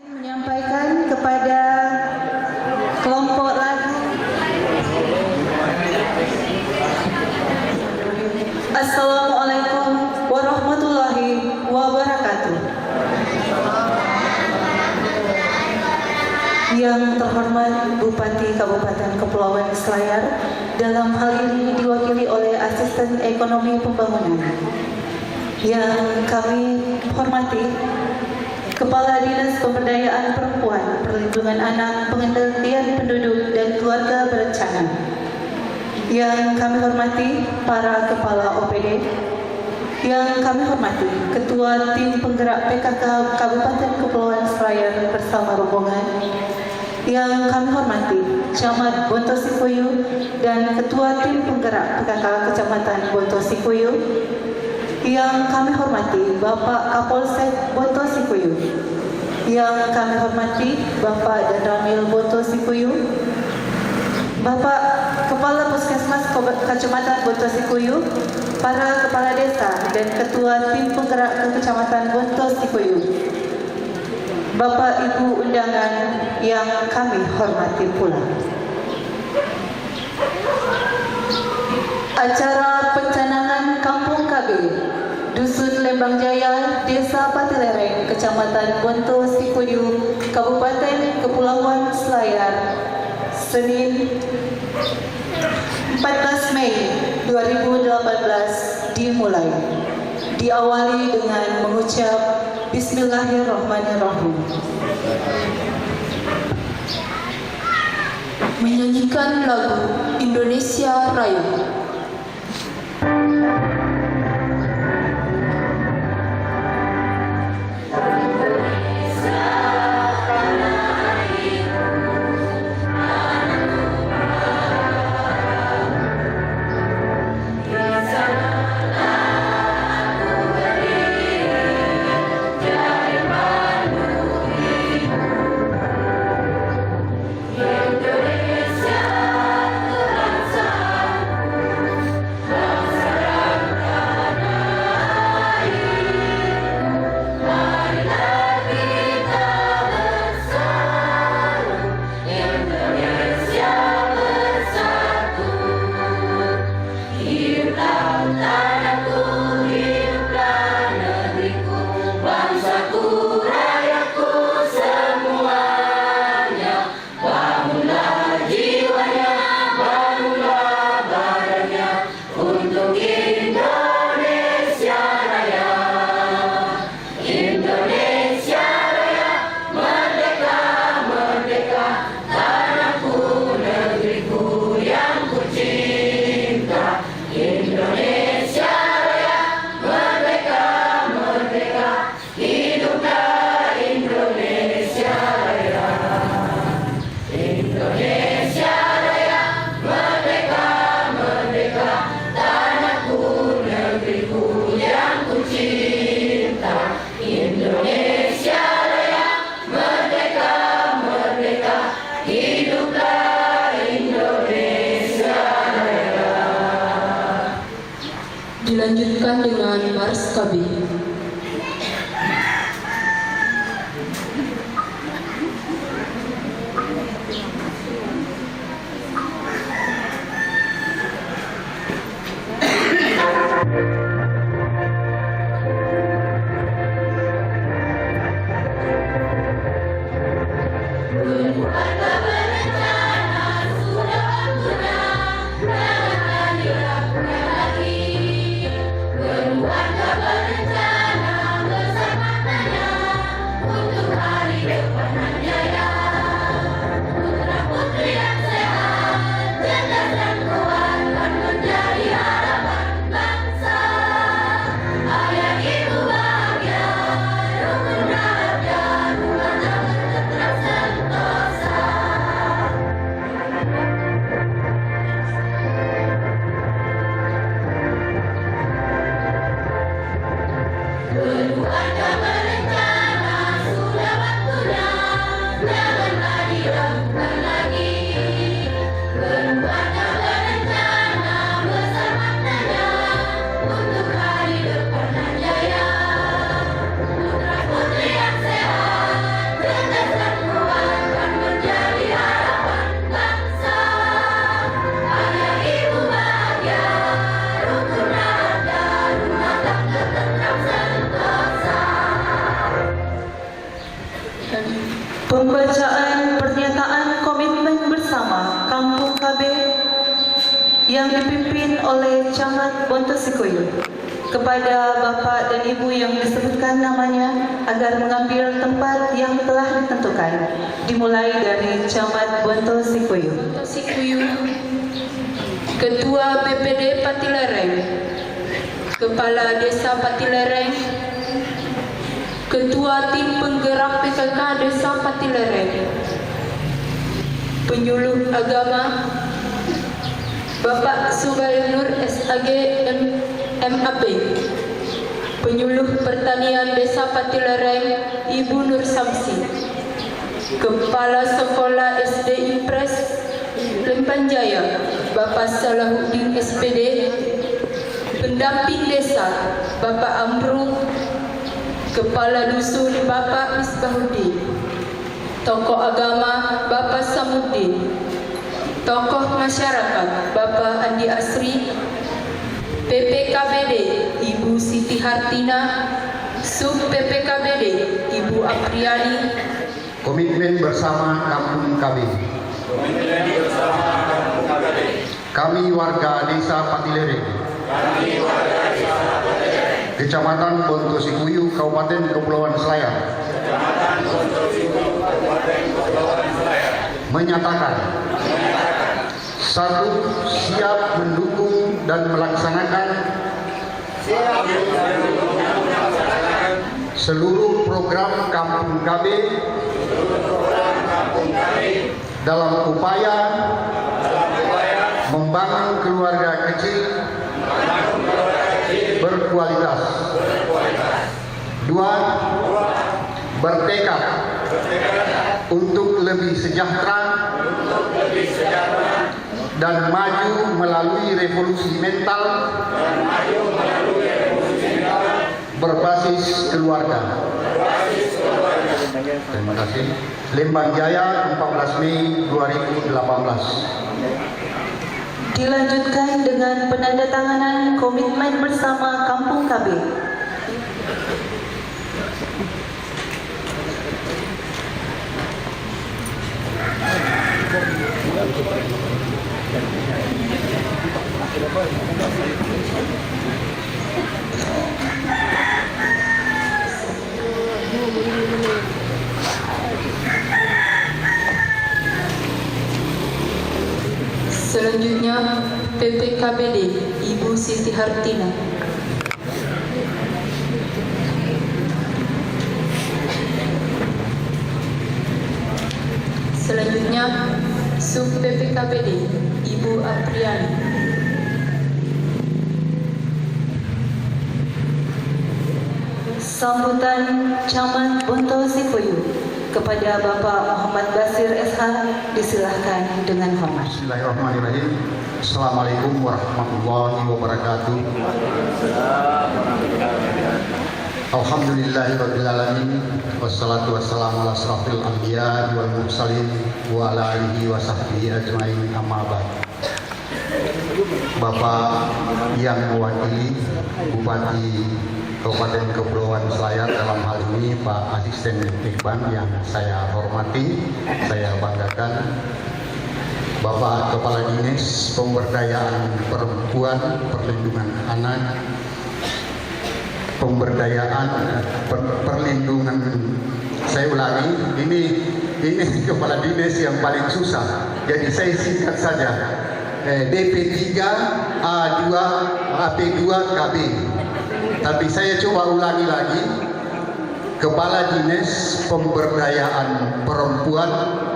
Menyampaikan kepada kelompok lagu. Assalamualaikum warahmatullahi wabarakatuh. Yang terhormat Bupati Kabupaten Kepulauan Selayar, dalam hal ini diwakili oleh Asisten Ekonomi Pembangunan. Yang kami hormati Kepala Dinas Pemberdayaan Perempuan, Perlindungan Anak, Pengendalian Penduduk dan Keluarga Berencana. Yang kami hormati para Kepala OPD. Yang kami hormati Ketua Tim Penggerak PKK Kabupaten Kepulauan Selayar bersama rombongan. Yang kami hormati Camat Bontosikuyu dan Ketua Tim Penggerak PKK Kecamatan Bontosikuyu. Yang kami hormati Bapak Kapolsek Bontosikuyu. Yang kami hormati Bapak Danramil Bontosikuyu, Bapak Kepala Puskesmas Kecamatan Bontosikuyu, para Kepala Desa dan Ketua Tim Penggerak Kecamatan Bontosikuyu, Bapak Ibu undangan yang kami hormati pula. Acara pencanangan Kampung KB Dusun Lembang Jaya, Desa Patilereng, Kecamatan Bontosikuyu, Kabupaten Kepulauan Selayar, Senin 14 Mei 2018 dimulai. Diawali dengan mengucap Bismillahirrahmanirrahim. Menyanyikan lagu Indonesia Raya. Dilanjutkan dengan Mars KB. Warga berencana oleh Camat Bonto Sikuyu kepada Bapak dan Ibu yang disebutkan namanya agar mengambil tempat yang telah ditentukan, dimulai dari Camat Bonto Sikuyu. Sikuyu, Ketua BPD Patilereng, Kepala Desa Patilereng, Ketua Tim Penggerak PKK Desa Patilereng, Penyuluh Agama Bapak Subairnur SAG MAP, Penyuluh Pertanian Desa Patilereng Ibu Nur Samsi, Kepala Sekolah SD Impres Lembanjaya Bapak Salahuddin SPD, Pendamping Desa Bapak Amru, Kepala Dusun Bapak Misbahuddin, Tokoh Agama Bapak Samuddin, Tokoh Masyarakat Bapak Andi Asri, PPKBD Ibu Siti Hartina, Sub PPKBD Ibu Apriani. Komitmen bersama Kampung KB. Kami warga Desa Patilereng, Kecamatan Bonto Sikuyu, Kabupaten Kepulauan Selayar, menyatakan satu, siap mendukung dan melaksanakan seluruh program Kampung KB dalam upaya membangun keluarga kecil berkualitas. Dua, bertekad untuk lebih sejahtera dan maju melalui revolusi mental berbasis keluarga. Terima kasih. Lembang Jaya, 14 Mei 2018. Dilanjutkan dengan penandatanganan komitmen bersama Kampung KB. Selanjutnya PPKBD Ibu Siti Hartina. Selanjutnya Sub PPKBD Ibu Apriani. Sambutan Camat Bonto Sikuyu kepada Bapak Muhammad Basir SH disilahkan dengan hormat. Bismillahirrahmanirrahim. Assalamualaikum warahmatullahi wabarakatuh. Alhamdulillahirrabbilalamin. Wassalatu wassalamu ala asrafil anbiya wal mursalin wa ala alihi wa sahbihi ajmain, amma ba'd. Bapak yang mewakili Bupati Kabupaten Kepulauan Selayar, dalam hal ini Pak Asisten Dikban yang saya hormati, saya banggakan, Bapak Kepala Dinas Pemberdayaan Perempuan, Perlindungan Anak, perlindungan, saya ulangi, ini Kepala Dinas yang paling susah, jadi saya singkat saja, DP3 A2 AP2 KB. Tapi saya coba ulangi lagi, Kepala Dinas Pemberdayaan Perempuan,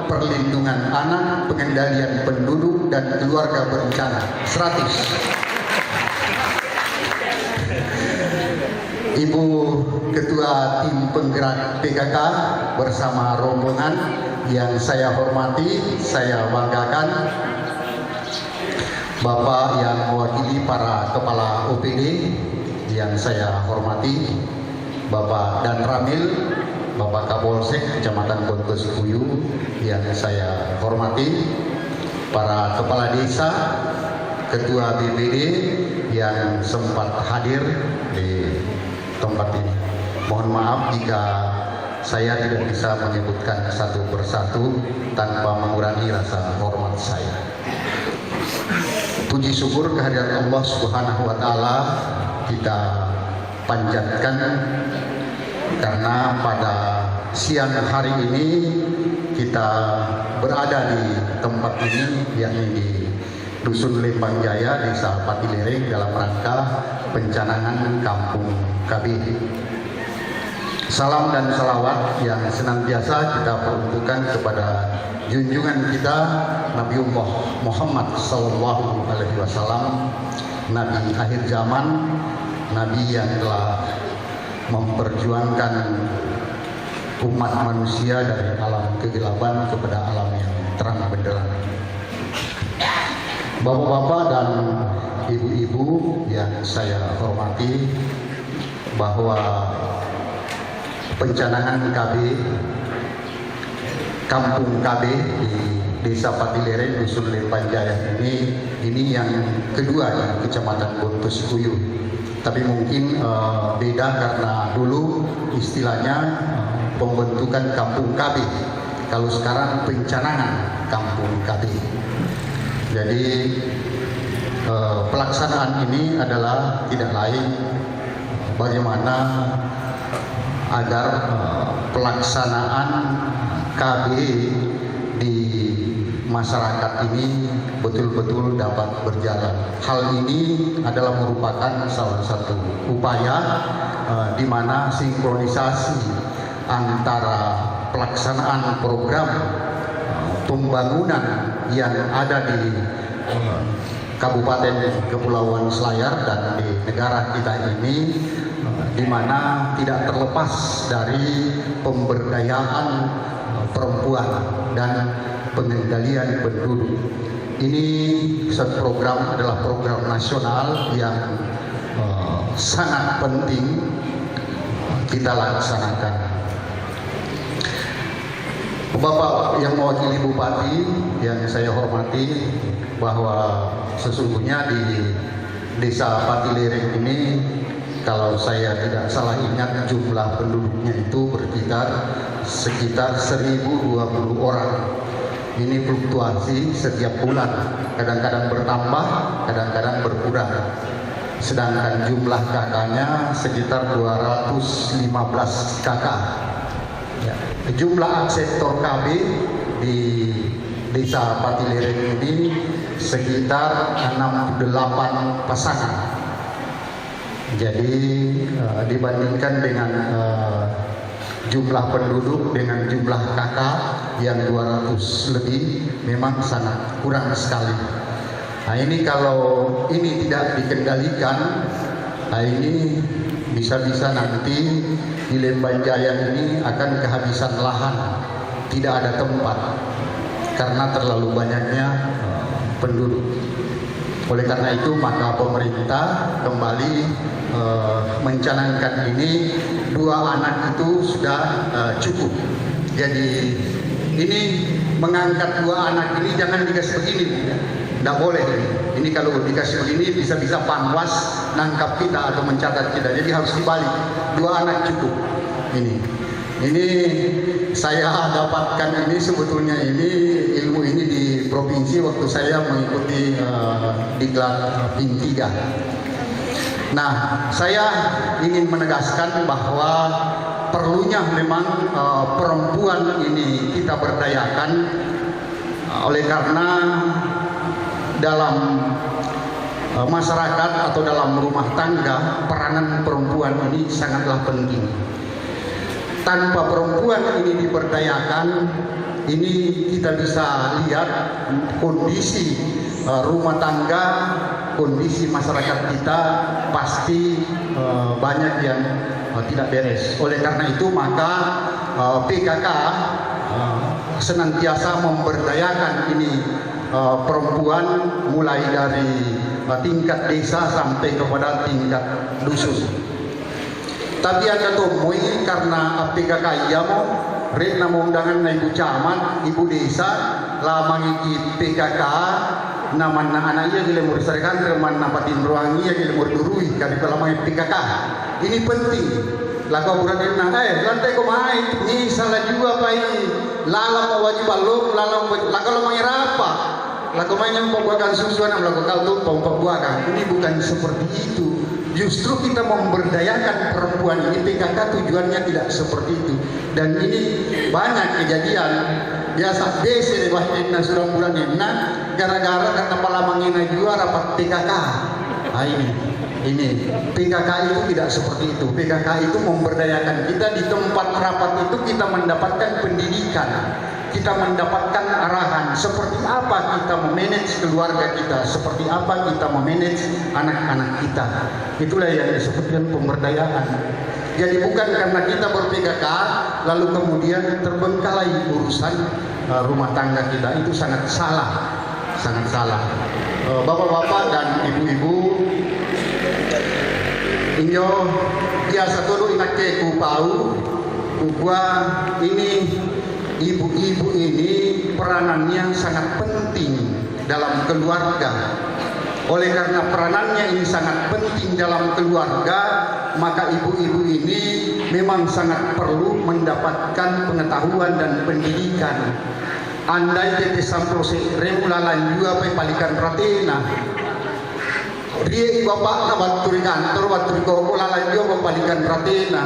Perlindungan Anak, Pengendalian Penduduk dan Keluarga Berencana, 100. Ibu Ketua Tim Penggerak PKK bersama rombongan yang saya hormati, saya banggakan, Bapak yang mewakili para Kepala OPD yang saya hormati, Bapak Dan Ramil, Bapak Kapolsek Kecamatan Bonto Sikuyu yang saya hormati, para Kepala Desa, Ketua BPD yang sempat hadir di tempat ini. Mohon maaf jika saya tidak bisa menyebutkan satu persatu tanpa mengurangi rasa hormat saya. Puji syukur kehadirat Allah Subhanahu wa taala kita panjatkan karena pada siang hari ini kita berada di tempat ini, yakni di Dusun Lembang Jaya, Desa Patilereng, dalam rangka pencanangan Kampung KB. Salam dan salawat yang senantiasa kita peruntukkan kepada junjungan kita Nabiullah Muhammad Sallallahu Alaihi Wasallam, Nabi akhir zaman, Nabi yang telah memperjuangkan umat manusia dari alam kegelapan kepada alam yang terang benderang. Bapak-bapak dan ibu-ibu yang saya hormati, bahwa pencanangan KB, Kampung KB di Desa Patilereng, Dusun Lembang Jaya ini yang kedua di Kecamatan Bonto Sikuyu. Tapi mungkin beda karena dulu istilahnya pembentukan Kampung KB. Kalau sekarang pencanangan Kampung KB. Jadi pelaksanaan ini adalah tidak lain bagaimana agar pelaksanaan KB di masyarakat ini betul-betul dapat berjalan. Hal ini adalah merupakan salah satu upaya di mana sinkronisasi antara pelaksanaan program pembangunan yang ada di Kabupaten Kepulauan Selayar dan di negara kita ini, di mana tidak terlepas dari pemberdayaan perempuan dan pengendalian penduduk. Ini satu program adalah program nasional yang sangat penting kita laksanakan. Bapak yang mewakili Bupati yang saya hormati, bahwa sesungguhnya di Desa Patilereng ini, kalau saya tidak salah ingat, jumlah penduduknya itu sekitar 1020 orang. Ini fluktuasi setiap bulan, kadang-kadang bertambah, kadang-kadang berkurang. Sedangkan jumlah kakaknya sekitar 215 kakak. Ya. Jumlah sektor KB di Desa Patilereng ini sekitar 68 pasangan. Jadi dibandingkan dengan jumlah penduduk dengan jumlah kakak yang 200 lebih, memang sangat kurang sekali. Nah ini kalau ini tidak dikendalikan, nah ini bisa-bisa nanti di Lembang Jaya ini akan kehabisan lahan, tidak ada tempat karena terlalu banyaknya penduduk. Oleh karena itu maka pemerintah kembali mencanangkan ini, 2 anak itu sudah cukup. Jadi ini mengangkat 2 anak ini jangan dikasih begini, tidak boleh. Ini kalau dikasih begini bisa-bisa panwas nangkap kita atau mencatat kita. Jadi harus dibalik, 2 anak cukup. Ini saya dapatkan ini sebetulnya ini ilmu ini di provinsi waktu saya mengikuti diklat PIN 3. Nah, saya ingin menegaskan bahwa perlunya memang perempuan ini kita berdayakan, oleh karena dalam masyarakat atau dalam rumah tangga peranan perempuan ini sangatlah penting. Tanpa perempuan ini diberdayakan, ini kita bisa lihat kondisi rumah tangga, kondisi masyarakat kita pasti banyak yang tidak beres. Oleh karena itu maka PKK senantiasa memberdayakan ini perempuan, mulai dari tingkat desa sampai kepada tingkat dusun. Tapi ada temui karena PKK iya mau rek nama undangan na ibu camat, ibu desa lamang iki PKK naman na anak iya gila mursarekan reman na patin ruangi ya gila murdurui kali kalau lamang PKK. Ini penting. Lagu buran na lantai ko mai ni salah juga pai lalang wajib balok lalang laga lamang irapa laku main yang pembuakan susu anak melakukan tumpang pembuakan. Ini bukan seperti itu. Justru kita memberdayakan perempuan ini. PKK tujuannya tidak seperti itu. Dan ini banyak kejadian. Biasa desa di bahasa sudah bulan gara-gara karena palamangina juara rapat PKK. Nah, ini PKK itu tidak seperti itu. PKK itu memberdayakan kita di tempat rapat itu kita mendapatkan pendidikan. Kita mendapatkan arahan seperti apa kita memanage keluarga kita, seperti apa kita memanage anak-anak kita. Itulah yang disebutkan pemberdayaan. Jadi bukan karena kita ber-PKK lalu kemudian terbengkalai urusan rumah tangga kita. Itu sangat salah, sangat salah. Bapak-bapak dan ibu-ibu, inyo biasa dulu inak ke kupau, kukua ini. Ibu-ibu ini peranannya sangat penting dalam keluarga. Oleh karena peranannya ini sangat penting dalam keluarga, maka ibu-ibu ini memang sangat perlu mendapatkan pengetahuan dan pendidikan. Andai tete samprose remulalan juga palikan ratena. Dia bapak na baturi kantor baturi koko lalan juga palikan ratena.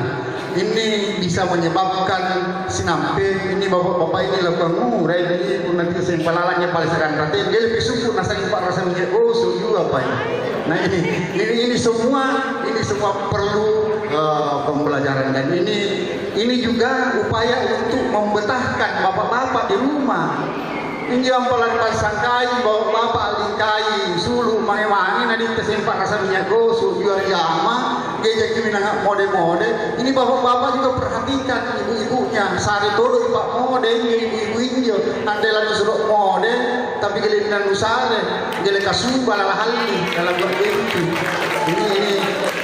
Ini bisa menyebabkan sinampe. Ini bapak-bapak ini lakukan murai ini nanti kesempalannya palikan ratena. Dia lebih suku nasang pak rasa menjadi juga apa ini. Nah ini semua perlu pembelajaran dan ini juga upaya untuk membetahkan bapak-bapak di rumah. Ini yang paling sangkai bawa bapak lingkai sulu mai-mai nanti kesempat rasa minyak gosok jual jama geja kimi nangak mode-mode. Ini bapak-bapak juga perhatikan ibu-ibunya sari todo pak mode ibu-ibu injo andai lagi suruh mode tapi gelinan usare gele kasuba lala halli dalam begitu.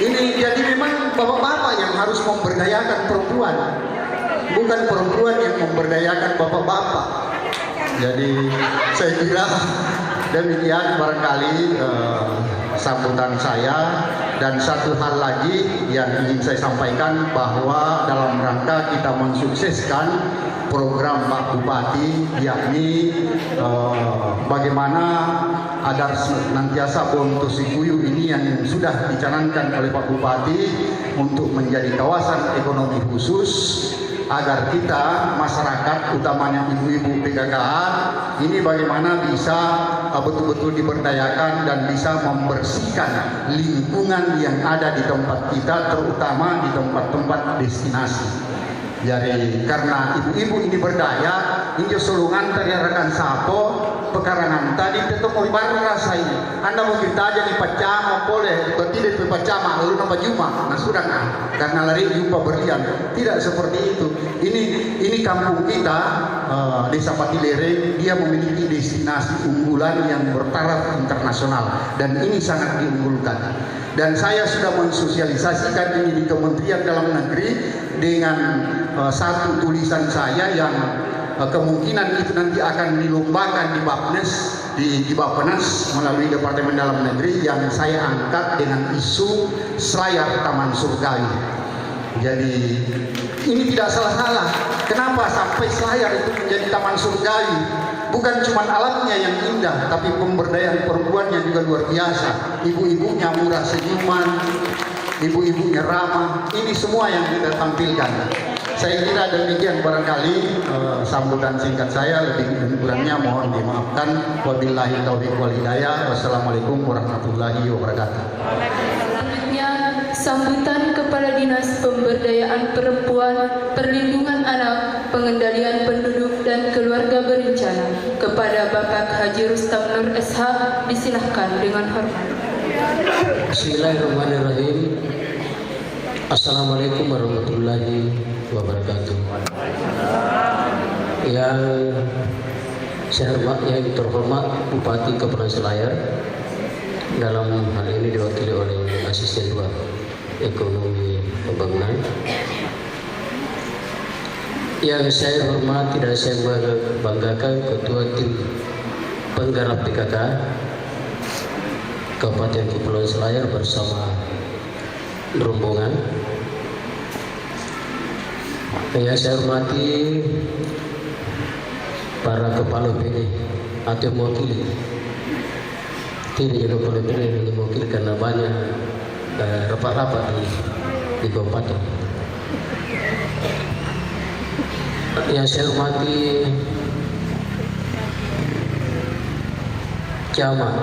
Ini jadi memang bapak-bapak yang harus memberdayakan perempuan, bukan perempuan yang memberdayakan bapak-bapak. Jadi saya kira demikian barangkali sambutan saya. Dan satu hal lagi yang ingin saya sampaikan bahwa dalam rangka kita mensukseskan program Pak Bupati, yakni bagaimana agar senantiasa Bonto Sikuyu ini yang sudah dicanangkan oleh Pak Bupati untuk menjadi kawasan ekonomi khusus, agar kita masyarakat utamanya ibu-ibu PKK ini bagaimana bisa betul-betul diberdayakan dan bisa membersihkan lingkungan yang ada di tempat kita, terutama di tempat-tempat destinasi. Jadi karena ibu-ibu ini berdaya, ini solungan teriarakan sapo pekarangan tadi tetap mau rasa ini. Anda mau kita aja nih pacama boleh, tidak di pacama lalu nampak juma, nah sudah karena lari jumpa berlian. Tidak seperti itu. Ini kampung kita Desa Patilere, dia memiliki destinasi unggulan yang bertaraf internasional dan ini sangat diunggulkan. Dan saya sudah mensosialisasikan ini di Kementerian Dalam Negeri dengan satu tulisan saya yang kemungkinan itu nanti akan dilombakan di Bapnes, di Bappenas melalui Departemen Dalam Negeri yang saya angkat dengan isu Selayar Taman Surgawi. Jadi ini tidak salah-salah. Kenapa sampai Selayar itu menjadi Taman Surgawi? Bukan cuma alamnya yang indah, tapi pemberdayaan perempuannya juga luar biasa. Ibu-ibunya murah senyuman, ibu-ibunya ramah. Ini semua yang kita tampilkan. Saya kira demikian barangkali sambutan singkat saya, lebih dan kurangnya mohon dimaafkan. Wabillahi taufiq wal hidayah. Wassalamualaikum warahmatullahi wabarakatuh. Selanjutnya, sambutan Kepala Dinas Pemberdayaan Perempuan, Perlindungan Anak, Pengendalian Penduduk dan Keluarga Berencana kepada Bapak Haji Rustam Nur SH disilahkan dengan hormat. Bismillahirrahmanirrahim. Assalamualaikum warahmatullahi wabarakatuh. Yang yang terhormat Bupati Kepulauan Selayar, dalam hal ini diwakili oleh Asisten 2 Ekonomi Pembangunan. Yang saya hormati dan saya banggakan Ketua Tim Penggarap PKK Kabupaten Kepulauan Selayar bersama rombongan. Yang saya hormati para kepala BD atau mewakili. Tidak juga pemimpin yang mewakili karena banyak rapat-rapat di kabupaten. Yang saya hormati Camat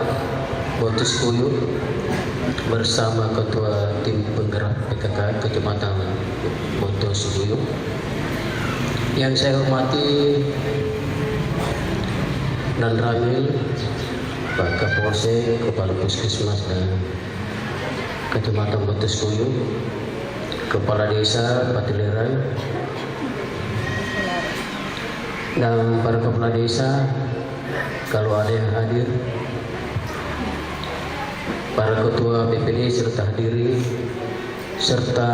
Bontos Kuyu bersama Ketua Tim Penggerak PKK Kecamatan Bontos Kuyu. Yang saya hormati Dan Ramil, Pak Kapolsek, Kepala Puskesmas dan Kecamatan Bontos Kuyu, Kepala Desa Patileran, dan para kepala desa kalau ada yang hadir, para ketua BPD serta hadiri, serta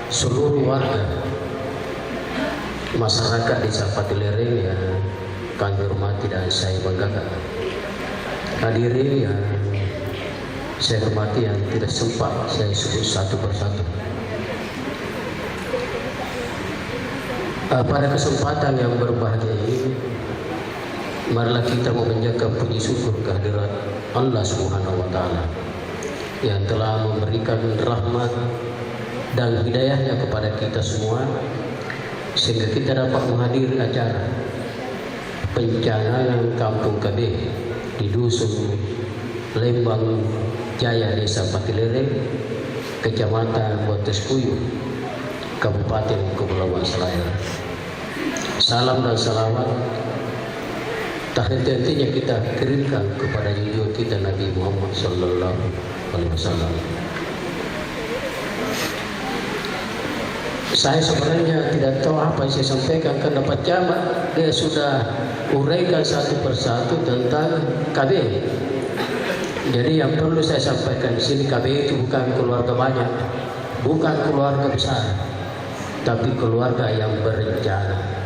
seluruh warga masyarakat desa Patilereng yang kami hormati dan saya banggakan. Hadirin yang saya hormati yang tidak sempat saya sebut satu persatu. Pada kesempatan yang berbahagia ini, marilah kita memanjatkan puji syukur kehadirat Allah Subhanahu wa Ta'ala yang telah memberikan rahmat dan hidayahnya kepada kita semua, sehingga kita dapat menghadiri acara pencanangan Kampung KB di Dusun Lembang Jaya, Desa Patilereng, Kecamatan Bontos Kuyu, Kabupaten Kepulauan Selayar. Salam dan salawat tak henti-hentinya kita kirimkan kepada junjungan kita Nabi Muhammad Sallallahu Alaihi Wasallam. Saya sebenarnya tidak tahu apa yang saya sampaikan karena Pak Camat dia sudah uraikan satu persatu tentang KB. Jadi yang perlu saya sampaikan di sini, KB itu bukan keluarga banyak, bukan keluarga besar, tapi keluarga yang berencana.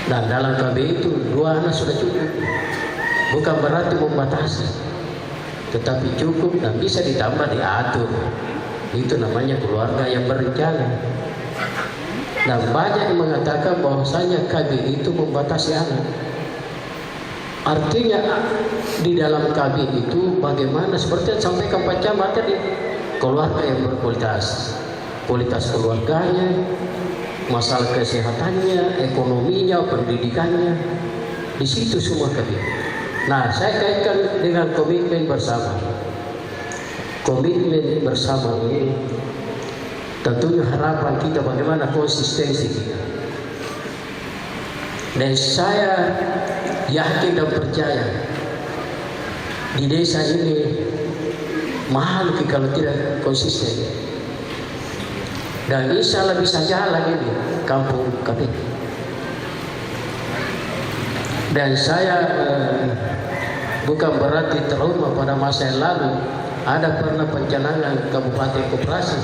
Dan dalam KB itu 2 anak sudah cukup, bukan berarti membatasi, tetapi cukup dan bisa ditambah diatur. Itu namanya keluarga yang berencana. Dan banyak yang mengatakan bahwasanya KB itu membatasi anak. Artinya di dalam KB itu bagaimana seperti yang disampaikan Pak Camat tadi, keluarga yang berkualitas, kualitas keluarganya, masalah kesehatannya, ekonominya, pendidikannya, di situ semua KB. Nah, saya kaitkan dengan komitmen bersama. Komitmen bersama ini tentunya harapan kita bagaimana konsistensi kita. Dan saya yakin dan percaya di desa ini mahal kalau tidak konsisten. Dan insya Allah bisa jalan ini Kampung KB. Dan saya bukan berarti trauma pada masa yang lalu ada pernah pencanangan kabupaten koperasi,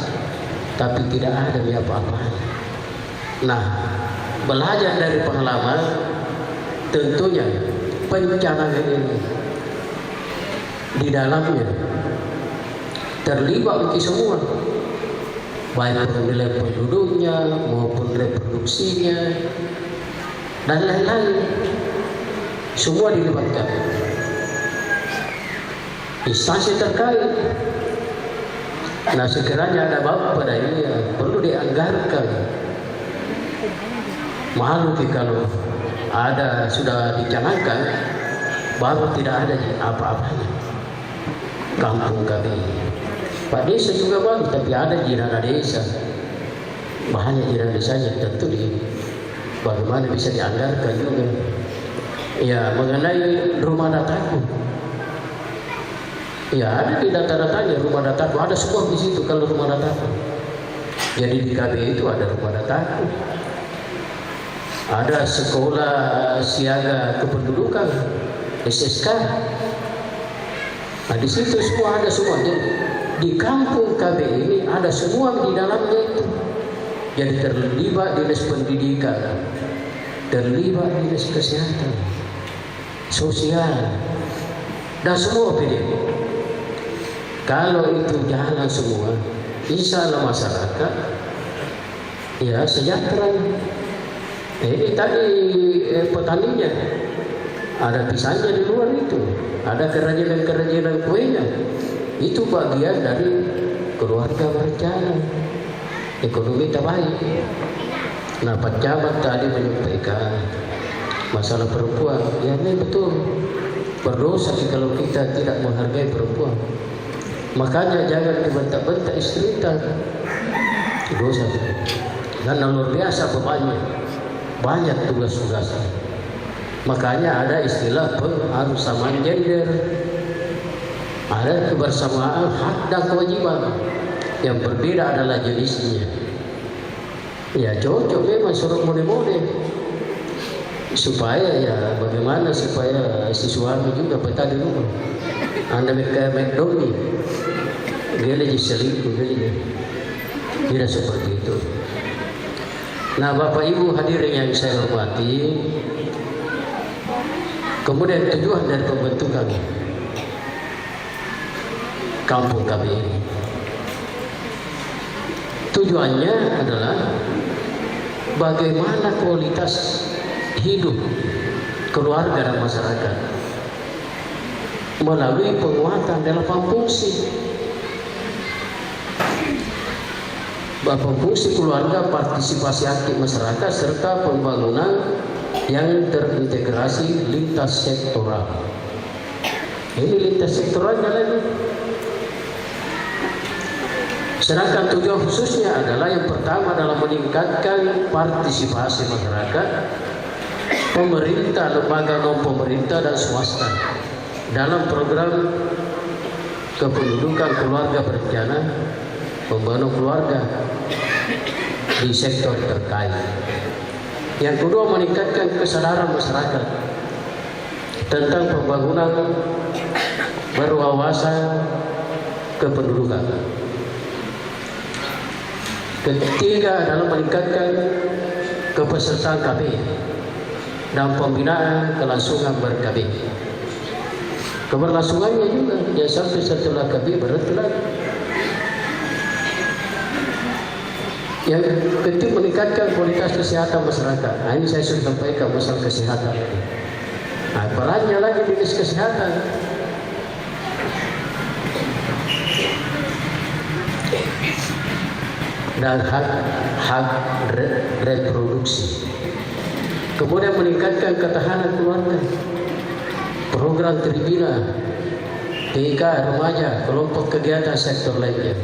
tapi tidak ada apa-apa. Nah, belajar dari pengalaman, tentunya pencanangan ini di dalamnya terlibat bagi semua, baik penilaian penduduknya maupun reproduksinya dan lain-lain, semua dilibatkan. Instansi terkait. Nah, sekiranya ada bab pada ini ya, perlu dianggarkan. Mahal kalau ada sudah dicanangkan baru tidak ada apa-apanya. Kampung kami, Pak Desa juga bagus, tapi ada jirana desa. Banyak jirana desanya tentu bagaimana bisa dianggarkan juga. Ya, mengenai rumah dataku. Ya, ada di data-datanya rumah dataku, ada semua di situ kalau rumah dataku. Jadi di KB itu ada rumah dataku, ada sekolah siaga kependudukan SSK. Nah, di situ semua ada semua. Jadi di kampung KB ini ada semua di dalamnya itu. Jadi terlibat dinas pendidikan, terlibat dinas kesehatan, sosial, dan semua PD. Kalau itu jalan semua, insya Allah masyarakat ya sejahtera. Ini tadi petaninya, ada pisangnya di luar itu, ada kerajinan kuenya. Itu bagian dari keluarga berencana, ekonomi tak baik. Nah, pejabat tadi menyampaikan masalah perempuan, ya ini betul. Berdosa kalau kita tidak menghargai perempuan. Makanya jangan dibentak-bentak istri kita. Dosa. Karena luar biasa bebannya, banyak tugas-tugasnya. Makanya ada istilah pengharusaman gender. Ada kebersamaan hak dan kewajiban. Yang berbeda adalah jenisnya. Ya cocok memang suruh mode-mode. Supaya ya bagaimana supaya si suami juga betah di rumah. Anda kayak McDonald, gila jadi selingkuh, gila. Tidak seperti itu. Nah, Bapak Ibu hadirin yang saya hormati, kemudian tujuan dari pembentukan kampung kami ini, tujuannya adalah bagaimana kualitas hidup keluarga dan masyarakat melalui penguatan 8 fungsi. Fungsi keluarga, partisipasi aktif masyarakat, serta pembangunan yang terintegrasi lintas sektoral. Ini lintas sektoralnya lagi. Sedangkan tujuan khususnya adalah yang pertama adalah meningkatkan partisipasi masyarakat, pemerintah, lembaga non pemerintah dan swasta dalam program kependudukan keluarga berencana, pembangunan keluarga di sektor terkait. Yang kedua, meningkatkan kesadaran masyarakat tentang pembangunan berwawasan kependudukan. Ketiga adalah meningkatkan kepesertaan KB dan pembinaan kelangsungan ber-KB. Keberlangsungannya juga ya sampai setelah KB berhenti lagi. Yang ketiga, meningkatkan kualitas kesehatan masyarakat. Nah, ini saya sudah sampaikan masalah kesehatan. Nah, perannya lagi di kesehatan. Dan hak reproduksi. Kemudian meningkatkan ketahanan keluarga. Program Tribina, TK, remaja, kelompok kegiatan sektor lainnya.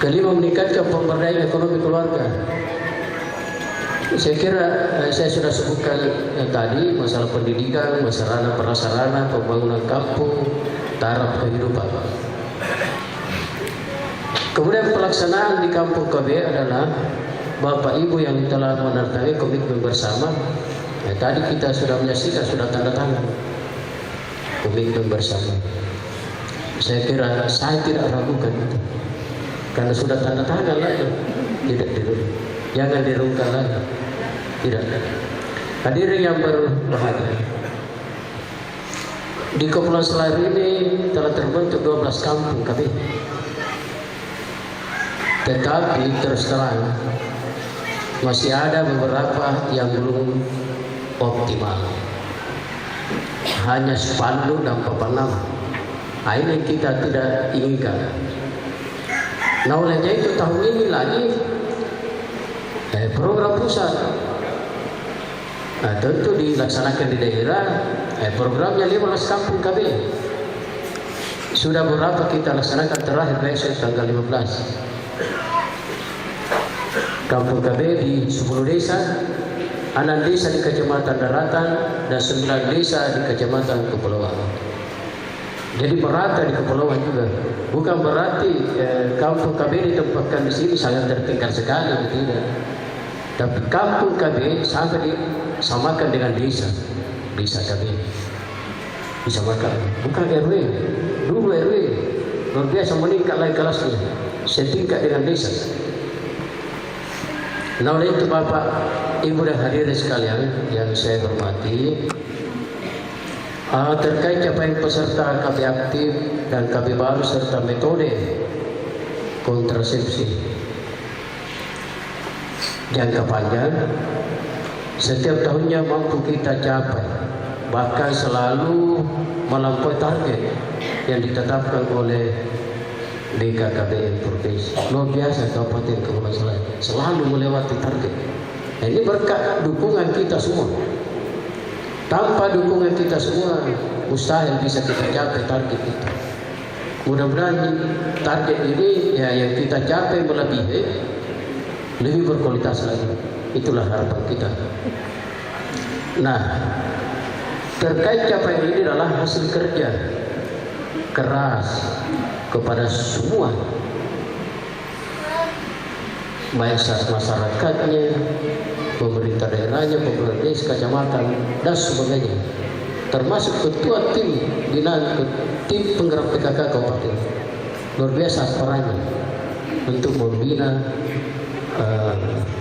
Kelima, meningkatkan pemberdayaan ekonomi keluarga. Saya kira saya sudah sebutkan tadi masalah pendidikan, masalah prasarana, pembangunan kampung, taraf kehidupan. Kemudian pelaksanaan di kampung KB adalah Bapak Ibu yang telah menandatangani komitmen bersama. Tadi kita sudah menyaksikan, sudah tanda tangan komitmen bersama. Saya kira saya tidak ragukan itu. Karena sudah tanda tangan lagi, tidak dirungkan, jangan dirungkan lagi, tidak. Hadirin yang berbahagia, di Kepulauan Selayar ini telah terbentuk 12 kampung KB. Tetapi terus terang masih ada beberapa yang belum optimal, hanya spanduk dan papan nama. Nah, ini kita tidak inginkan. Nah, olehnya itu tahun ini lagi program pusat. Nah, tentu dilaksanakan di daerah. Programnya 15 kampung KB. Sudah berapa kita laksanakan terakhir besok tanggal 15. Kampung KB di 10 desa, 6 desa di Kecamatan Daratan dan 9 desa di Kecamatan Kepulauan. Jadi merata di Kepulauan juga. Bukan berarti kampung KB ditempatkan di sini sangat tertinggal sekali, tidak. Tapi kampung KB sampai disamakan dengan desa KB. Disamakan. Bukan RW. Dulu RW luar biasa meningkat lagi kelasnya, setingkat dengan desa. Nah, oleh itu Bapak, Ibu dan hadirin sekalian yang saya hormati, terkait capaian peserta KB aktif dan KB baru serta metode kontrasepsi. jangka panjang. Setiap tahunnya mampu kita capai, bahkan selalu melampaui target yang ditetapkan oleh BKKBN Provinsi. Luar biasa Kabupaten Kepulauan Selayar, selalu melewati target. Nah, ini berkat dukungan kita semua. Tanpa dukungan kita semua, mustahil bisa kita capai target itu. Mudah-mudahan target ini ya yang kita capai melebihi, lebih berkualitas lagi. Itulah harapan kita. Nah, terkait capaian ini adalah hasil kerja keras kepada semua, baik masyarakatnya, pemerintah daerahnya, pemerintah desa, kecamatan, dan sebagainya, termasuk ketua tim penggerak PKK Kabupaten. Luar biasa perannya untuk membina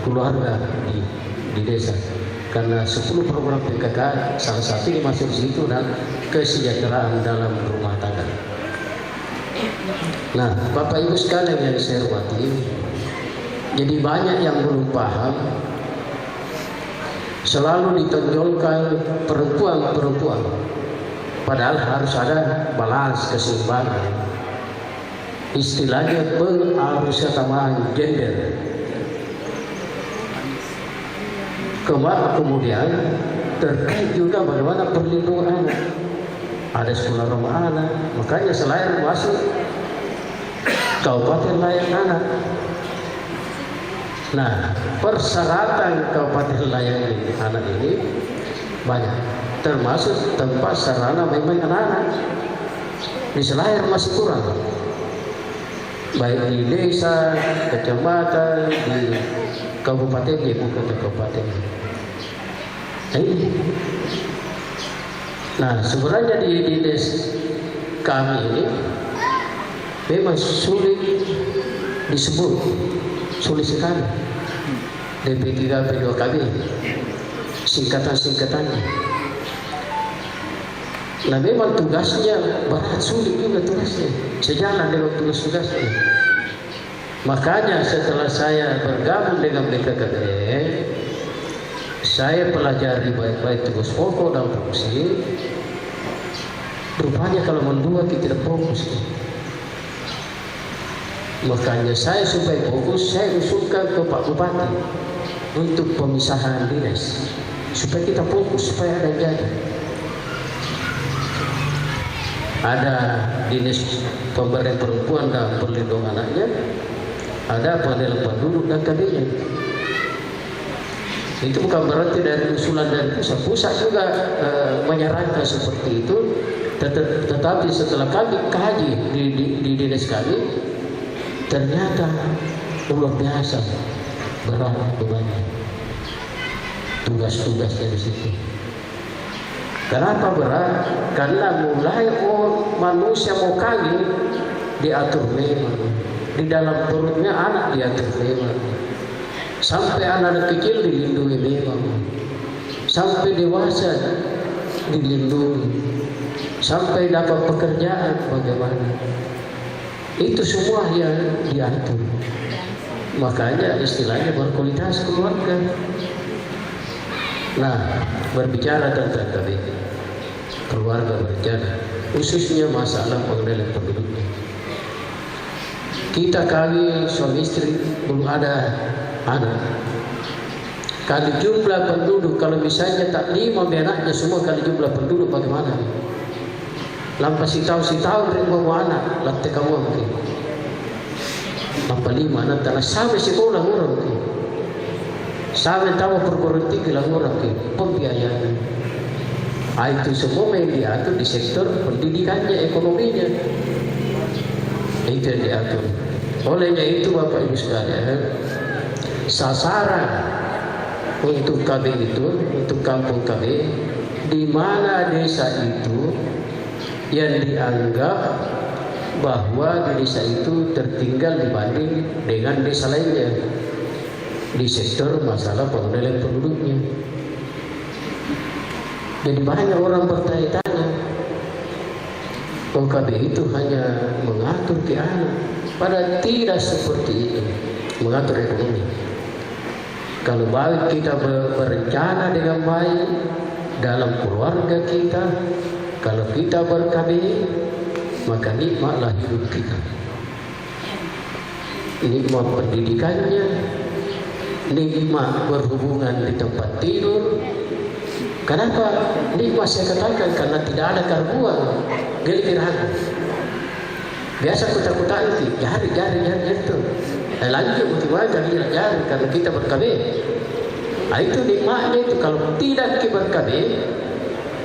keluarga di desa, karena 10 program PKK salah satunya masuk di situ, dan kesejahteraan dalam rumah tangga. Nah, Bapak Ibu sekalian yang saya hormati, jadi banyak yang belum paham, selalu ditonjolkan perempuan, padahal harus ada balance, keseimbangan. Istilahnya pengharusatamaan gender. Kemudian terkait juga bagaimana perlindungan anak. Ada sekolah ramah anak, makanya Selayar masuk Kabupaten Layak Anak. Nah, persyaratan Kabupaten Layak Anak ini banyak, termasuk tempat sarana main anak-anak. Di Selayar masih kurang, baik di desa, kecamatan, di kabupaten, di ibu kota kabupaten. Nah, sebenarnya di desa kami ini memang sulit disebut, sulit sekali. DP3, P2KB, singkatan-singkatannya. Nah, memang tugasnya berat, sulit juga tugasnya, sejalan dengan tugas-tugasnya. Makanya setelah saya bergabung dengan BKKBN, saya pelajari baik-baik tugas pokok dan fungsi. Rupanya kalau mendua kita tidak fokus. Makanya saya supaya fokus, saya usulkan ke Pak Bupati untuk pemisahan dinas, supaya kita fokus, supaya ada yang jadi. Ada dinas pemberdayaan perempuan dan perlindungan anaknya, ada pengadilan penduduk dan KB-nya. Itu bukan berarti dari usulan dari pusat juga menyarankan seperti itu, tetapi setelah kami kaji di dinas kami, ternyata luar biasa berat bebannya, tugas-tugas dari situ. Kenapa berat? Karena mulai manusia mau kawin diatur memang, di dalam perutnya anak diatur memang, sampai anak kecil dilindungi memang, sampai dewasa dilindungi, sampai dapat pekerjaan bagaimana, itu semua yang diatur. Makanya istilahnya berkualitas keluarga. Nah, berbicara tentang KBP, keluarga berencana, khususnya masalah pengendalian penduduknya. Kita kali suami istri belum ada anak. Kali jumlah penduduk, kalau misalnya tak 5 anaknya semua kali jumlah penduduk bagaimana? Lampas si tahu rindu anak, lantai kamu mungkin. Lampas 5 anak tanah sampai sekolah orang mungkin. Sampai tahu perguruan tinggi lah orang mungkin pembiayaan. Itu semua yang diatur di sektor pendidikannya, ekonominya. Itu yang diatur. Olehnya itu Bapak Ibu sekalian, sasaran untuk KB itu, untuk kampung KB, di mana desa itu yang dianggap bahwa di desa itu tertinggal dibanding dengan desa lainnya di sektor masalah pengendalian penduduknya. Jadi banyak orang bertanya-tanya, OKB itu hanya mengatur ke anak, padahal tidak seperti itu, mengatur ekonomi. Kalau baik kita berencana dengan baik dalam keluarga kita, kalau kita ber-KB, maka nikmatlah hidup kita. Nikmat pendidikannya, nikmat berhubungan di tempat tidur. Kenapa nikmat saya katakan? Karena tidak ada karbuan, geli-gerahan. Biasa kutak-kutak itu, jari itu. Lanjut motivasi jari karena kita ber-KB. Nah, itu nikmatnya itu. Kalau tidak kita ber-KB,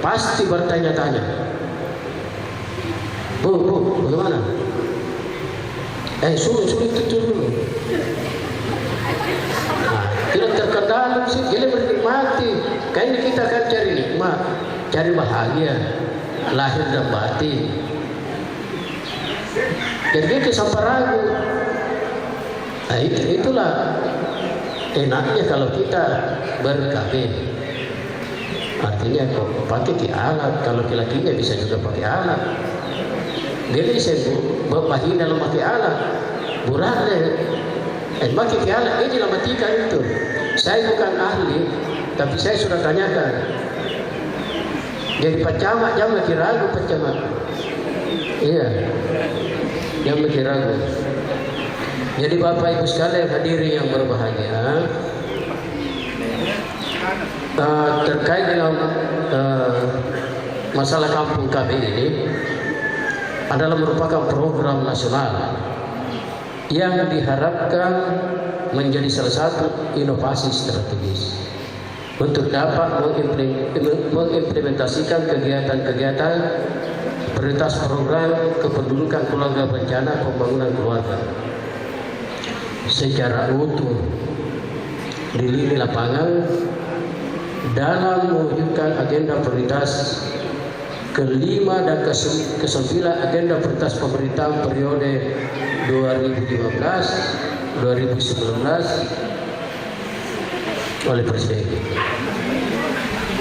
pasti bertanya-tanya. Bu, bagaimana? Suruh itu dulu. Nah, tidak terkendali sih, jadi bernikmati. Kayaknya kita akan cari nikmat, cari bahagia, lahir dan batin. Jadi kita sampai ragu. Nah, itulah enaknya kalau kita ber-KB. Artinya kok pakai alat, kalau laki-lakinya bisa juga pakai alat. Jadi saya bahi dalam pakai alat, burane, pakai alat ini dalam matikan itu. Saya bukan ahli, tapi saya sudah tanyakan. Jadi pacamak jangan makin ragu pacamak. Iya, jangan makin ragu. Jadi Bapak Ibu sekalian hadirin yang berbahagia, terkait dengan masalah kampung KB ini adalah merupakan program nasional yang diharapkan menjadi salah satu inovasi strategis untuk dapat mengimplementasikan kegiatan-kegiatan prioritas program kependudukan keluarga berencana pembangunan keluarga secara utuh di lini lapangan dalam mewujudkan agenda prioritas kelima dan kesembilan agenda prioritas pemerintahan periode 2015-2019 oleh Presiden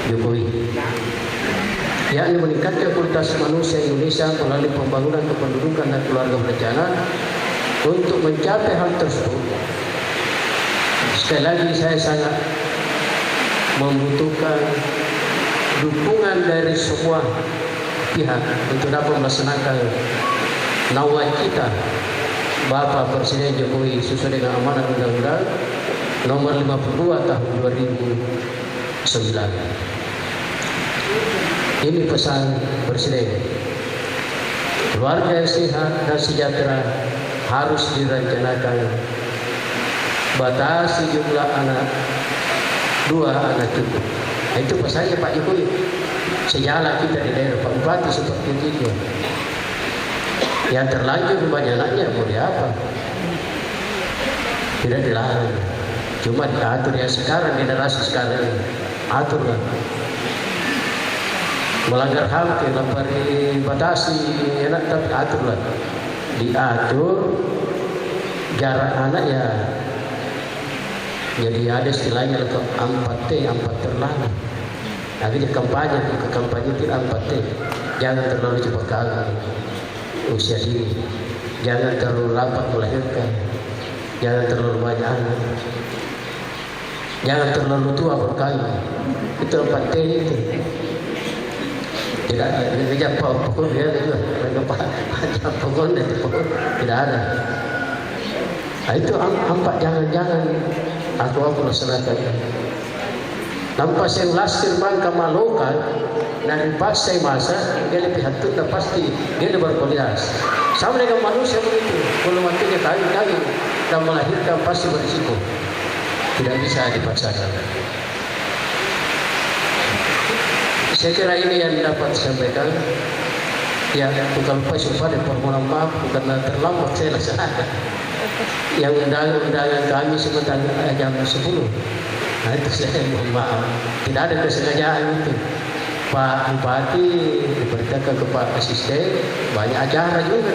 Jokowi, yakni meningkatkan kualitas manusia Indonesia melalui pembangunan kependudukan dan keluarga berencana. Untuk mencapai hal tersebut, sekali lagi saya sangat membutuhkan dukungan dari semua pihak untuk dapat melaksanakan nawacita Bapak Presiden Jokowi sesuai dengan amanat Undang-Undang Nomor 52 Tahun 2009. Ini pesan Presiden. Keluarga yang sehat dan sejahtera harus direncanakan. Batasi jumlah anak, 2 anak cukup. Itu pesannya Pak Jokowi. Sejalan kita di daerah Pak Bupati seperti itu. Yang terlanjur banyak anaknya mau diapa? Tidak dilarang, cuma diatur ya sekarang generasi sekarang ini. Aturlah. Melanggar HAM kenapa dibatasi enak, tapi aturlah. Diatur jarak anak ya. Jadi ada istilahnya 4T, 4 terlarang. Akhirnya kampanye tidak 4T. Jangan terlalu cepat kawin usia dini, jangan terlalu lambat melahirkan, jangan terlalu banyak anak, jangan terlalu tua berkawin. Itu 4T itu. Tidak ada kerja pokok dia juga, macam pokok itu pokok tidak ada. Nah, itu 4 jangan aku laksanakan. Nampak saya lasir bangka malokan dari pas saya masa dia lebih hati dan pasti dia berkualitas. Sama dengan manusia begitu. Kalau waktunya kawin dan melahirkan pasti berisiko. Tidak bisa dipaksakan. Saya kira ini yang dapat disampaikan. Ya, bukan lupa sumpah dan permohonan maaf karena terlambat saya laksanakan. Yang undangan kami sebentar jam 10. Nah, itu saya mohon maaf. Tidak ada kesengajaan itu. Pak Bupati diperintahkan ke Pak Asisten, banyak acara juga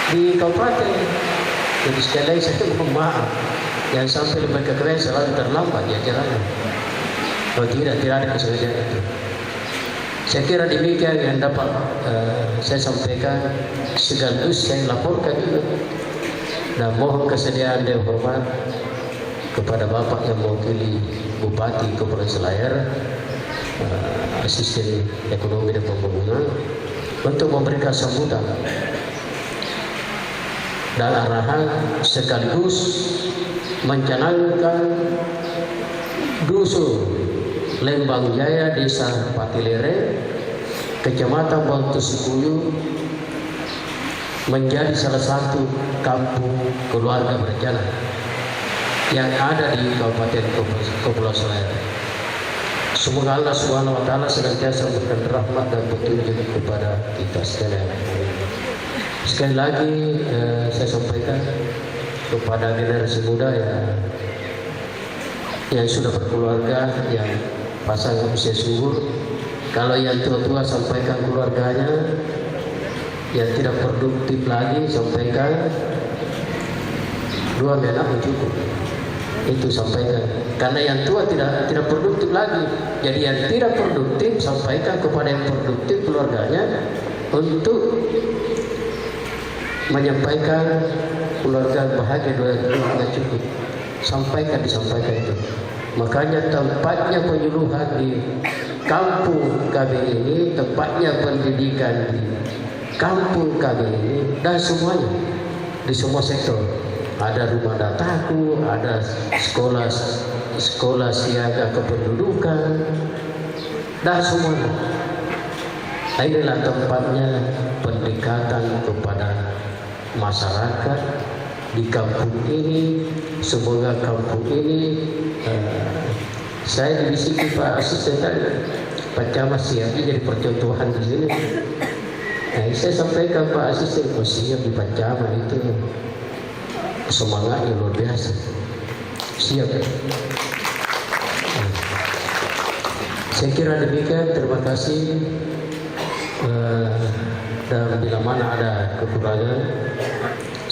di kabupaten. Jadi sekali lagi saya mohon maaf. Yang sampai mereka keren selalu terlambat ya acaranya. Oh tidak ada kesengajaan itu. Saya kira demikian yang dapat saya sampaikan, sekaligus saya laporkan juga dan mohon kesediaan dan hormat kepada Bapak yang mewakili Bupati Kepulauan Selayar, Asisten Ekonomi dan Pembangunan, untuk memberikan sambutan dan arahan sekaligus mencanangkan dusun Lembang Jaya, Desa Patilere, Kecamatan Bontosikuyu menjadi salah satu kampung keluarga berencana yang ada di Kabupaten Kepulauan Selayar. Semoga Allah Subhanahu wa Ta'ala senantiasa memberikan rahmat dan petunjuk kepada kita sekalian. Sekali lagi saya sampaikan kepada generasi muda yang sudah berkeluarga, yang pasangan usia subur, kalau yang tua-tua sampaikan keluarganya, yang tidak produktif lagi sampaikan 2 anak cukup. Itu sampaikan, karena yang tua tidak produktif lagi. Jadi yang tidak produktif sampaikan kepada yang produktif keluarganya untuk menyampaikan keluarga bahagia, 2 anak cukup. Disampaikan itu. Makanya tempatnya penyuluhan di kampung kami ini, tempatnya pendidikan di kampung kami ini, dan semuanya di semua sektor. Ada rumah dataku, ada sekolah siaga kependudukan, dan semuanya. Inilah tempatnya pendekatan kepada masyarakat di kampung ini. Semoga kampung ini, saya dibisiki Pak Asisten Pak Camat siap jadi percontohan di sini. Saya sampaikan Pak Asisten, siap di Pak Camat itu semangatnya luar biasa. Siap. Saya kira demikian. Terima kasih. Dan bila mana ada kekurangan,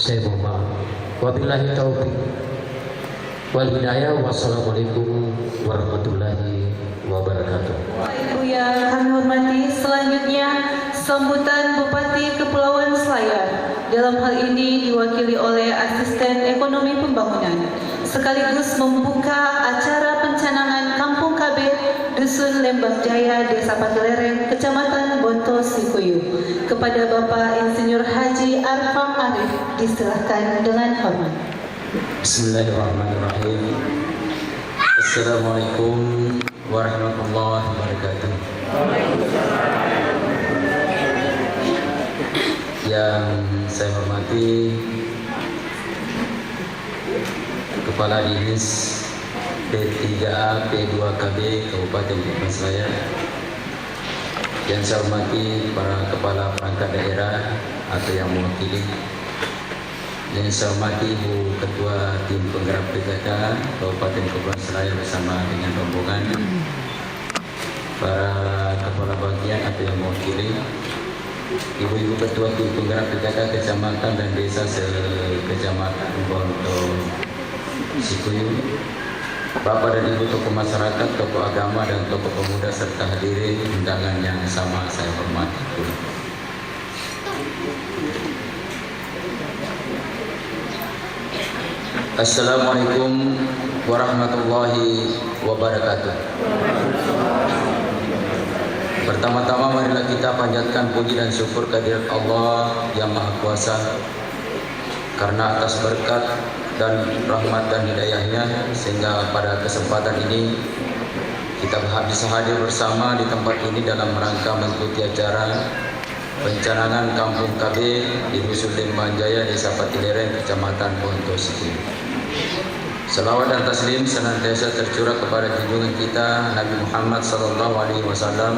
saya mohon maaf. Wabillahi taufiq wal hidayah. Wassalamualaikum warahmatullahi wabarakatuh. Ibu yang kami hormati, selanjutnya sambutan Bupati Kepulauan Selayar. Dalam hal ini diwakili oleh Asisten Ekonomi Pembangunan, sekaligus membuka acara pencanangan Kampung KB Dusun Lembang Jaya, Desa Patilere, Kecamatan Bontosikuyu. Kepada Bapak Insinyur Haji Arfam Arif, disilahkan dengan hormat. Bismillahirrahmanirrahim. Assalamualaikum warahmatullahi wabarakatuh. Yang saya hormati Kepala Dinas P3A P2KB Kabupaten Kepulauan Selayar, yang saya hormati para kepala perangkat daerah atau yang mewakili, yang saya hormati Ibu Ketua Tim Penggerak PKK Kabupaten Kepulauan Selayar bersama dengan rombongan, para kepala bagian atau yang mewakili, Ibu-ibu Ketua Tim Penggerak PKK Kecamatan dan Desa se-Kecamatan Bontosikuyu, Bapak dan Ibu tokoh masyarakat, tokoh agama dan tokoh pemuda serta hadirin undangan yang sama saya hormati. Assalamualaikum warahmatullahi wabarakatuh. Pertama-tama marilah kita panjatkan puji dan syukur kehadirat Allah yang Maha Kuasa, karena atas berkat dan rahmat dan hidayahnya sehingga pada kesempatan ini kita bisa hadir bersama di tempat ini dalam rangka mengikuti acara pencanangan Kampung KB di Dusun Lembang Jaya, Desa Patilere, Kecamatan Bontosikuyu. Selawat dan taslim senantiasa tercurah kepada junjungan kita Nabi Muhammad SAW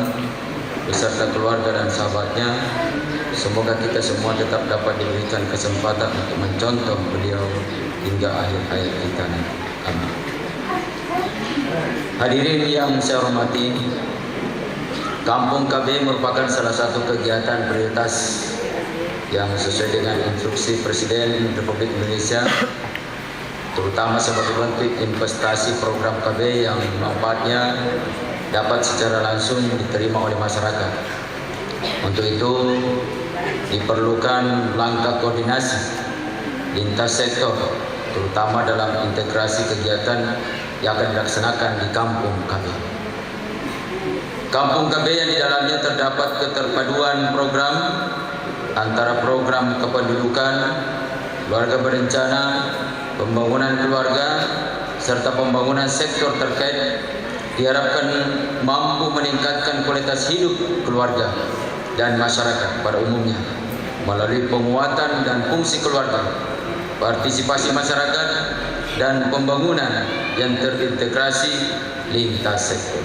beserta keluarga dan sahabatnya. Semoga kita semua tetap dapat diberikan kesempatan untuk mencontoh beliau hingga akhir hayat kita nanti. Amin. Hadirin yang saya hormati, Kampung KB merupakan salah satu kegiatan prioritas yang sesuai dengan instruksi Presiden Republik Indonesia, terutama sebagai bentuk investasi program KB yang manfaatnya dapat secara langsung diterima oleh masyarakat. Untuk itu diperlukan langkah koordinasi lintas sektor terutama dalam integrasi kegiatan yang akan dilaksanakan di Kampung KB. Kampung KB yang di dalamnya terdapat keterpaduan program antara program kependudukan, keluarga berencana, pembangunan keluarga, serta pembangunan sektor terkait diharapkan mampu meningkatkan kualitas hidup keluarga dan masyarakat pada umumnya melalui penguatan dan fungsi keluarga, partisipasi masyarakat, dan pembangunan yang terintegrasi lintas sektor.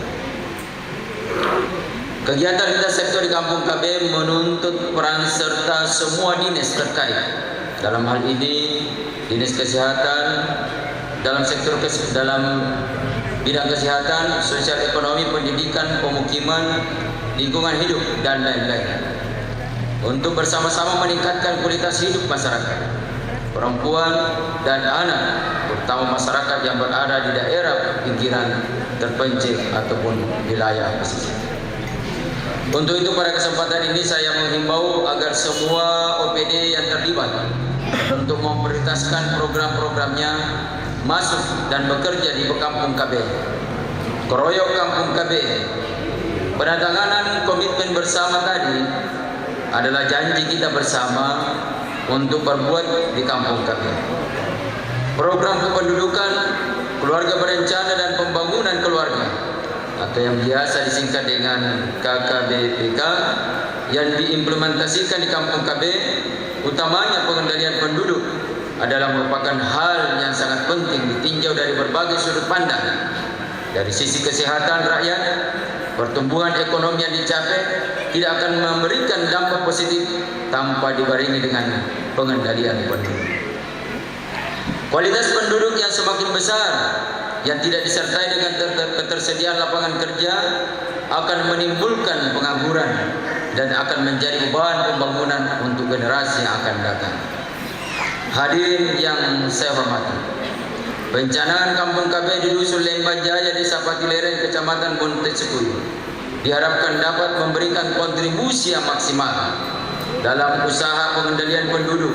Kegiatan lintas sektor di Kampung KB menuntut peran serta semua dinas terkait. Dalam hal ini, dinas kesehatan, dalam bidang kesehatan, sosial ekonomi, pendidikan, pemukiman, lingkungan hidup, dan lain-lain. Untuk bersama-sama meningkatkan kualitas hidup masyarakat, perempuan dan anak, terutama masyarakat yang berada di daerah pinggiran terpencil ataupun wilayah pesisir. Untuk itu pada kesempatan ini saya menghimbau agar semua OPD yang terlibat untuk memprioritaskan program-programnya masuk dan bekerja di Kampung KB. Keroyok Kampung KB. Penandatanganan komitmen bersama tadi adalah janji kita bersama untuk berbuat di Kampung KB. Program kependudukan, keluarga berencana, dan pembangunan keluarga atau yang biasa disingkat dengan KKBPK yang diimplementasikan di Kampung KB, utamanya pengendalian penduduk, adalah merupakan hal yang sangat penting ditinjau dari berbagai sudut pandang. Dari sisi kesehatan rakyat, pertumbuhan ekonomi yang dicapai tidak akan memberikan dampak positif tanpa dibarengi dengan pengendalian penduduk. Kualitas penduduk yang semakin besar yang tidak disertai dengan ketersediaan lapangan kerja akan menimbulkan pengangguran dan akan menjadi beban pembangunan untuk generasi yang akan datang. Hadirin yang saya hormati, pencanangan Kampung KB di Dusun Lemban Jaya, Desa Pati Lereng, Kecamatan Bontesikuyu diharapkan dapat memberikan kontribusi yang maksimal dalam usaha pengendalian penduduk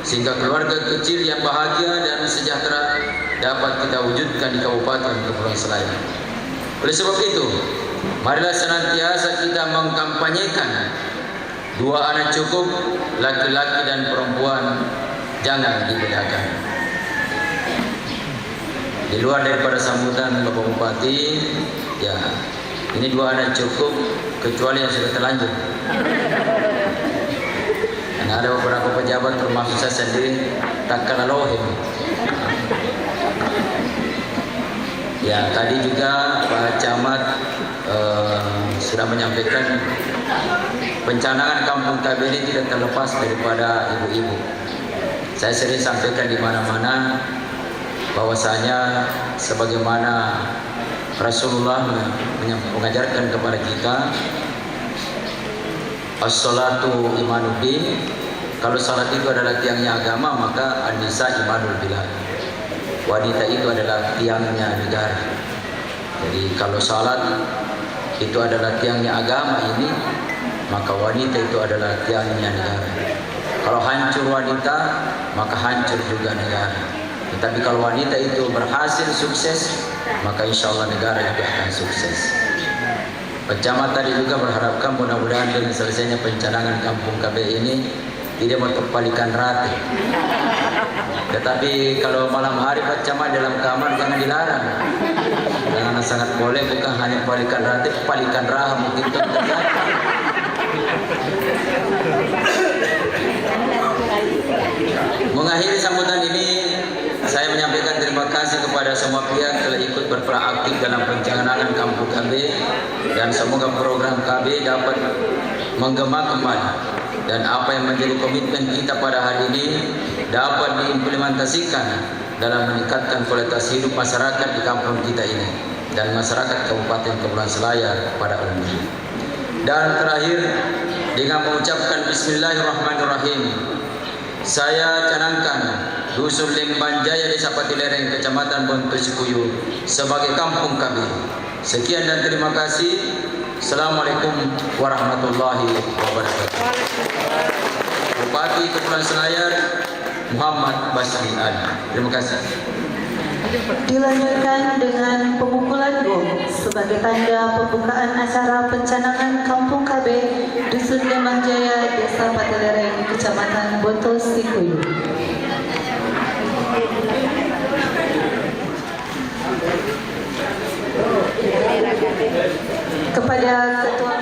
sehingga keluarga kecil yang bahagia dan sejahtera dapat kita wujudkan di Kabupaten Kepulauan Selayar. Oleh sebab itu, marilah senantiasa kita mengkampanyekan 2 anak cukup, laki-laki dan perempuan jangan dibedakan. Di luar daripada sambutan Bapak Bupati, ya ini 2 anak cukup kecuali yang sudah terlanjur. Dan ada beberapa pejabat termasuk saya sendiri tak kalah lohim. Ya, tadi juga Pak Camat sudah menyampaikan pencanangan Kampung KB ini tidak terlepas daripada ibu-ibu. Saya sering sampaikan di mana-mana bahwasanya sebagaimana Rasulullah mengajarkan kepada kita, as-salatu imanuddin. Kalau salat itu adalah tiangnya agama, maka an-nisa imanul bilad. Wanita itu adalah tiangnya negara. Jadi kalau salat itu adalah tiangnya agama ini, maka wanita itu adalah tiangnya negara. Kalau hancur wanita, maka hancur juga negara. Tetapi kalau wanita itu berhasil sukses, maka insya Allah negara juga akan sukses. Pencamat tadi juga berharapkan mudah-mudahan dengan selesainya pencanangan Kampung KB ini tidak memperpalikan rati. Tetapi kalau malam hari Pak Camat dalam kamar jangan dilarang. Jangan sangat boleh, bukan hanya palikan rati, palikan raham mungkin terjadi. Mengakhiri sambutan ini, saya menyampaikan terima kasih kepada semua pihak telah ikut berperan aktif dalam pencanangan Kampung KB, dan semoga program KB dapat menggema kembali dan apa yang menjadi komitmen kita pada hari ini dapat diimplementasikan dalam meningkatkan kualitas hidup masyarakat di kampung kita ini dan masyarakat Kabupaten Kepulauan Selayar pada umumnya. Dan terakhir, dengan mengucapkan Bismillahirrahmanirrahim, saya canangkan Dusun Lemban Jaya, Desa Pati Lereng, Kecamatan Bontesikuyu sebagai Kampung KB. Sekian dan terima kasih. Assalamualaikum warahmatullahi wabarakatuh. Bupati Kepulauan Selayar Muhammad Basri Ali. Terima kasih. Dilanjutkan dengan pemukulan gong sebagai tanda pembukaan acara pencanangan Kampung KB Dusun Lembang Jaya, Desa Patelereng, Kecamatan Bonto Sikuyu. Kepada Ketua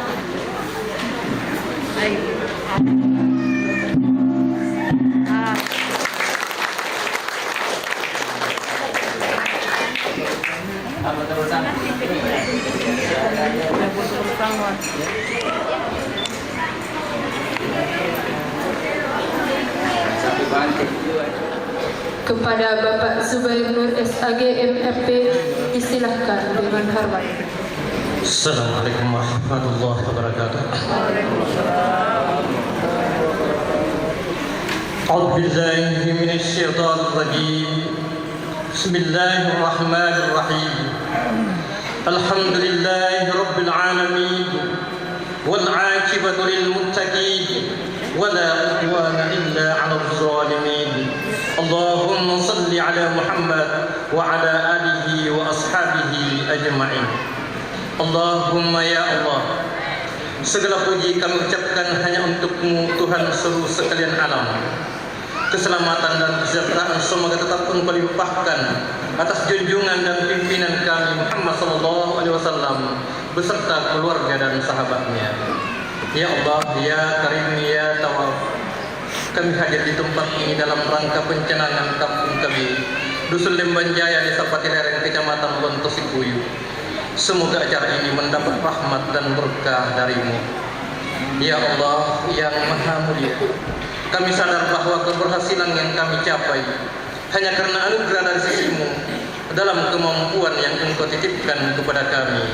kepada Bapak Zubair Nur SAG MFP disilahkan dengan hormat. Assalamualaikum warahmatullahi wabarakatuh. A'udzu billahi minasy syaithanir rajim. Bismillahirrahmanirrahim. Alhamdulillahi rabbil alamin. Wal 'aqibatu lil muttaqin. Wala 'udwana illa 'alal zalimin. Allahumma shalli 'ala Muhammad wa 'ala alihi wa ashabihi ajma'in. Allahumma ya Allah, segala puji kami ucapkan hanya untuk-Mu Tuhan seluruh sekalian alam. Keselamatan dan kesejahteraan semoga tetap Engkau limpahkan atas junjungan dan pimpinan kami Muhammad sallallahu alaihi wasallam beserta keluarga dan sahabatnya. Ya Allah, ya Karim, ya Tawwab, kami hadir di tempat ini dalam rangka pencanangan Kampung KB Dusun Lembang Jaya, Desa Patelereng, Kecamatan Bonto Sikuyu. Semoga acara ini mendapat rahmat dan berkah dari-Mu. Ya Allah yang Maha Mulia, kami sadar bahwa keberhasilan yang kami capai hanya karena anugerah dari sisi-Mu dalam kemampuan yang Engkau titipkan kepada kami.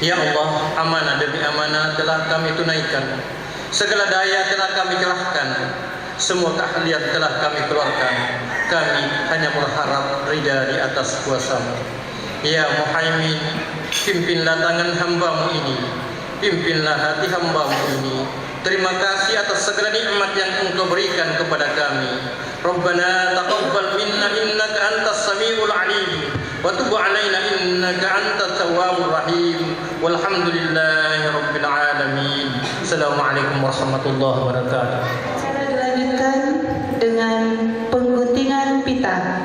Ya Allah, amanah demi amanah telah kami tunaikan, segala daya telah kami kerahkan, semua keahlian telah kami keluarkan. Kami hanya berharap ridha di atas kuasa-Mu. Ya Muhaimin, pimpinlah tangan hamba-Mu ini, pimpinlah hati hamba-Mu ini. Terima kasih atas segala nikmat yang Engkau berikan kepada kami. Rabbana taqabbal minna innaka antas samiul alim wa tub alaina innaka antat tawwabur rahim. Walhamdulillahi rabbil alamin. Assalamualaikum warahmatullahi wabarakatuh. Acara dilanjutkan dengan pengguntingan pita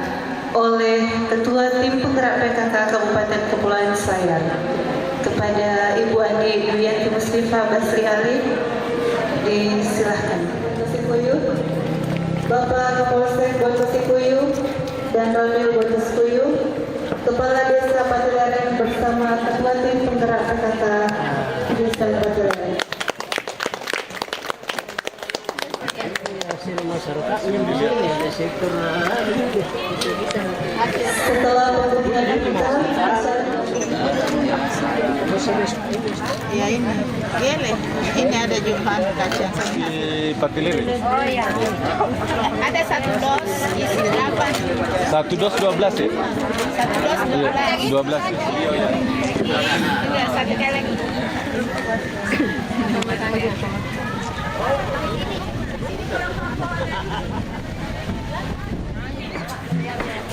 oleh Ketua Tim Penggerak PKK Kabupaten Kepulauan Selayar. Kepada Ibu Andi Duyanti Muslifa Basri Ali disilahkan. Bonto Sikuyu, Bapak Kapolsek Bonto Sikuyu dan Ramil Bonto Sikuyu, Kepala Desa Patelereng bersama Ketua Tim Penggerak PKK Desa Patelereng. Setelah pengguntingan pita, Ya ini, gele. Ini ada jumpaan kacang. Di Patelereng. Oh ya. Ada 1 dos, isi 8. 1 dos 12 ya? 1 dos 12. 12 ya? Enggak, 1 kali lagi.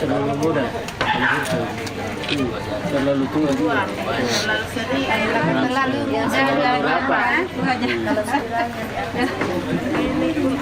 Terlalu muda, terlalu tua juga. Terlalu seri, terlalu muda. Berapa? Kalau